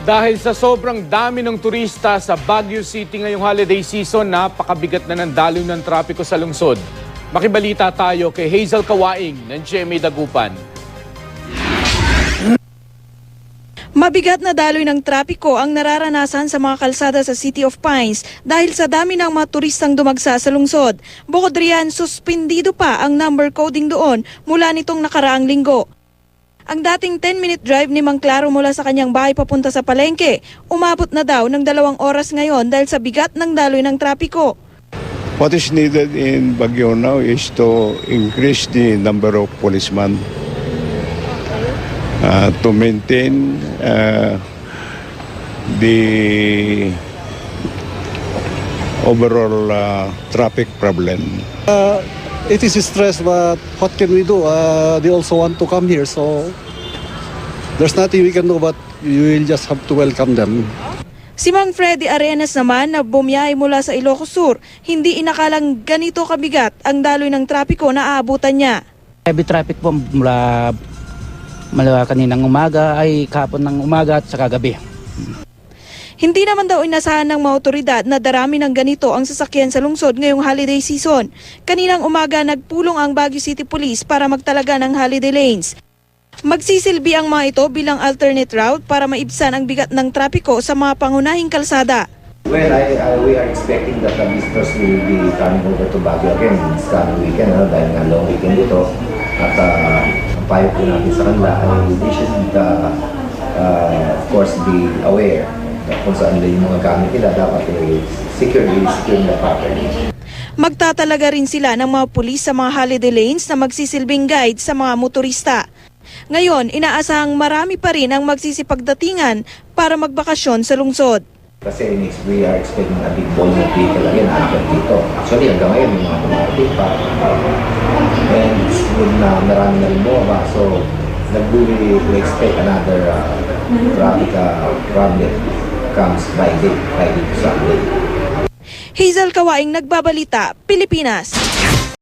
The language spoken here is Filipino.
Dahil sa sobrang dami ng turista sa Baguio City ngayong holiday season, napakabigat na ng daloy ng trapiko sa lungsod. Makibalita tayo kay Hazel Kawaing ng GMA Dagupan. Mabigat na daloy ng trapiko ang nararanasan sa mga kalsada sa City of Pines dahil sa dami ng mga turistang dumagsa sa lungsod. Bukod riyan, suspindido pa ang number coding doon mula nitong nakaraang linggo. Ang dating 10-minute drive ni Mang Claro mula sa kanyang bahay papunta sa palengke, umabot na daw ng 2 oras ngayon dahil sa bigat ng daloy ng trapiko. What is needed in Baguio now is to increase the number of policemen to maintain the overall traffic problem. It is stress, but what can we do? They also want to come here, so there's nothing we can do, but you will just have to welcome them. Si Mang Freddy Arenas naman na bumiyahe mula sa Ilocos Sur, hindi inakalang ganito kabigat ang daloy ng trapiko na aabutan niya. Heavy traffic po mula kaninang umaga ay kahapon ng umaga at saka gabi. Hindi naman daw inasahan ng mga otoridad na darami ng ganito ang sasakyan sa lungsod ngayong holiday season. Kaninang umaga nagpulong ang Baguio City Police para magtalaga ng holiday lanes. Magsisilbi ang mga ito bilang alternate route para maibsan ang bigat ng trapiko sa mga pangunahing kalsada. Well, we are expecting that the visitors will be coming over to Baguio again this coming weekend, dahil nga long weekend dito. At ang payo po natin sa kanila ay they should of course be aware kung saan yung mga gamit nila dapat secure na properly. Magtatalaga rin sila ng mga pulis sa mga holiday lanes na magsisilbing guide sa mga motorista. Ngayon, inaasahang marami pa rin ang magsisipagdatingan para magbakasyon sa lungsod. Kasi we are expecting a big volume of people again after dito. Actually, hanggang ngayon yung mga dumating pa. And it's good na marami na rin bumaba. So, we expect another traffic problem comes by day to Sunday. Hazel Kawaing, Nagbabalita, Pilipinas.